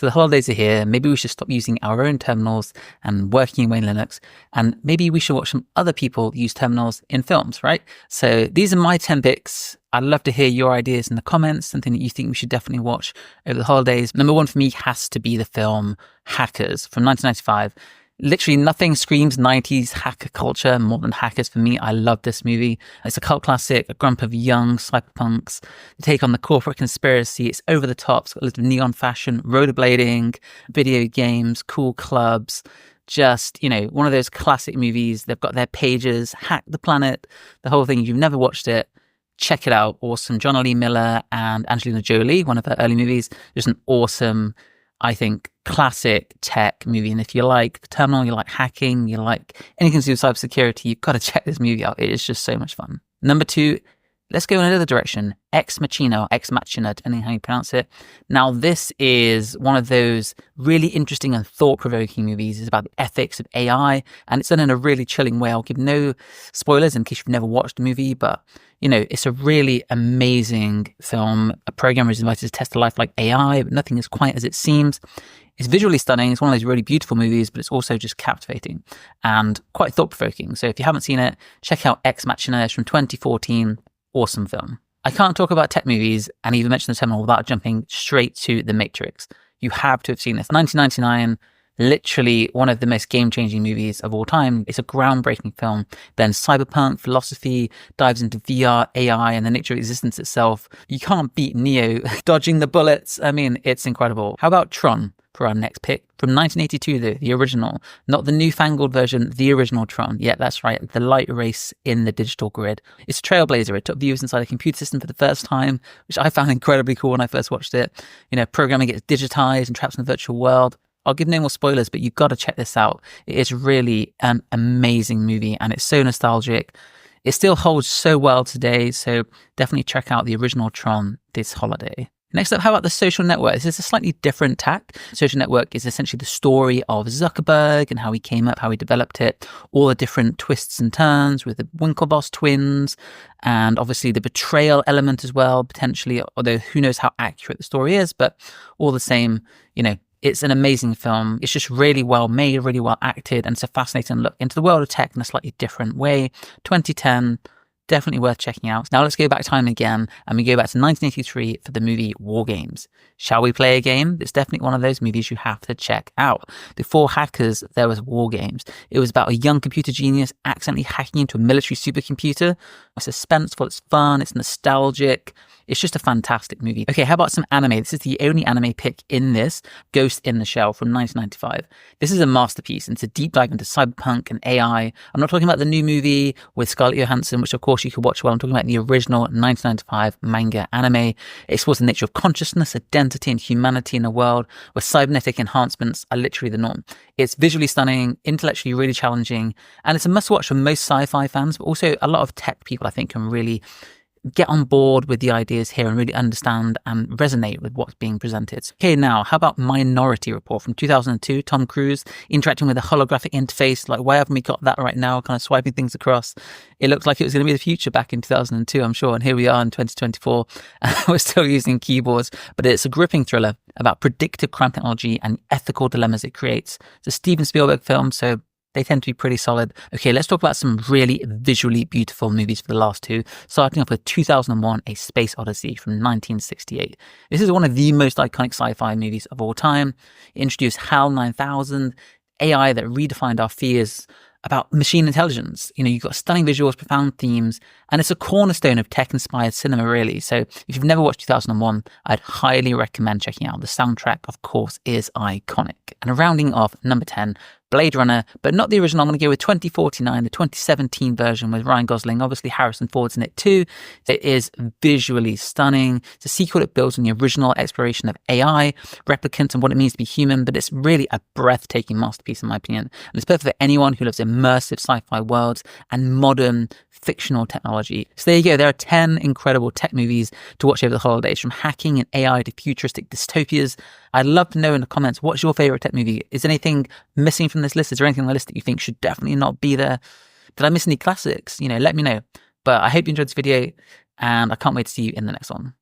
So the holidays are here. Maybe we should stop using our own terminals and working away in Linux. And maybe we should watch some other people use terminals in films, right? So these are my 10 picks. I'd love to hear your ideas in the comments, something that you think we should definitely watch over the holidays. Number one for me has to be the film Hackers from 1995. Literally nothing screams 90s hacker culture more than Hackers for me. I love this movie. It's a cult classic, a group of young cyberpunks. They take on the corporate conspiracy. It's over the top. It's got a little neon fashion, rollerblading, video games, cool clubs. Just, one of those classic movies. They've got their pages, hack the planet, the whole thing. If you've never watched it, check it out. Awesome. John Lee Miller and Angelina Jolie, one of her early movies. Just an awesome, I think, classic tech movie. And if you like the terminal, you like hacking, you like anything to do with cybersecurity, you've got to check this movie out. It is just so much fun. Number two, let's go in another direction. Ex Machina, or Ex Machina, depending on how you pronounce it. Now, this is one of those really interesting and thought-provoking movies. It's about the ethics of AI, and it's done in a really chilling way. I'll give no spoilers in case you've never watched the movie, but it's a really amazing film. A programmer is invited to test a life like AI, but nothing is quite as it seems. It's visually stunning. It's one of those really beautiful movies, but it's also just captivating and quite thought-provoking. So if you haven't seen it, check out Ex Machina. It's from 2014. Awesome film. I can't talk about tech movies and even mention the terminal without jumping straight to The Matrix. You have to have seen this. 1999, literally one of the most game-changing movies of all time. It's a groundbreaking film. Then cyberpunk, philosophy, dives into VR, AI, and the nature of existence itself. You can't beat Neo dodging the bullets. I mean, it's incredible. How about Tron for our next pick? From 1982, the original, not the newfangled version, the original Tron. Yeah, that's right. The light race in the digital grid. It's a trailblazer. It took viewers inside a computer system for the first time, which I found incredibly cool when I first watched it. Programming gets digitized and trapped in the virtual world. I'll give no more spoilers, but you've got to check this out. It is really an amazing movie and it's so nostalgic. It still holds so well today, so definitely check out the original Tron this holiday. Next up, how about The Social Network? This is a slightly different tack. Social Network is essentially the story of Zuckerberg and how he came up, how he developed it, all the different twists and turns with the Winklevoss twins, and obviously the betrayal element as well, potentially, although who knows how accurate the story is, but all the same, it's an amazing film. It's just really well made, really well acted, and it's a fascinating look into the world of tech in a slightly different way. 2010, definitely worth checking out. Now let's go back time again, and we go back to 1983 for the movie War Games. Shall we play a game? It's definitely one of those movies you have to check out. Before Hackers, there was War Games. It was about a young computer genius accidentally hacking into a military supercomputer. It's suspenseful, it's fun, it's nostalgic. It's just a fantastic movie. Okay, how about some anime? This is the only anime pick in this, Ghost in the Shell from 1995. This is a masterpiece. It's a deep dive into cyberpunk and AI. I'm not talking about the new movie with Scarlett Johansson, which of course you could watch well. I'm talking about the original 1995 manga anime. It explores the nature of consciousness, identity, and humanity in a world where cybernetic enhancements are literally the norm. It's visually stunning, intellectually really challenging, and it's a must-watch for most sci-fi fans, but also a lot of tech people I think can really get on board with the ideas here and really understand and resonate with what's being presented. Okay, now, how about Minority Report from 2002? Tom Cruise interacting with a holographic interface. Like, why haven't we got that right now? Kind of swiping things across. It looked like it was going to be the future back in 2002, I'm sure. And here we are in 2024. We're still using keyboards, but it's a gripping thriller about predictive crime technology and ethical dilemmas it creates. It's a Steven Spielberg film, so they tend to be pretty solid. Okay, let's talk about some really visually beautiful movies for the last two. Starting off with 2001, A Space Odyssey from 1968. This is one of the most iconic sci-fi movies of all time. It introduced HAL 9000, AI that redefined our fears about machine intelligence. You've got stunning visuals, profound themes, and it's a cornerstone of tech-inspired cinema, really. So if you've never watched 2001, I'd highly recommend checking out. The soundtrack, of course, is iconic. And rounding off, number 10, Blade Runner, but not the original. I'm going to go with 2049, the 2017 version with Ryan Gosling. Obviously, Harrison Ford's in it too. It is visually stunning. It's a sequel that builds on the original exploration of AI, replicants, and what it means to be human, but it's really a breathtaking masterpiece in my opinion. And it's perfect for anyone who loves immersive sci-fi worlds and modern fictional technology. So there you go. There are 10 incredible tech movies to watch over the holidays, from hacking and AI to futuristic dystopias. I'd love to know in the comments, what's your favorite tech movie? Is anything missing from this list? Is there anything on the list that you think should definitely not be there? Did I miss any classics? Let me know. But I hope you enjoyed this video, and I can't wait to see you in the next one.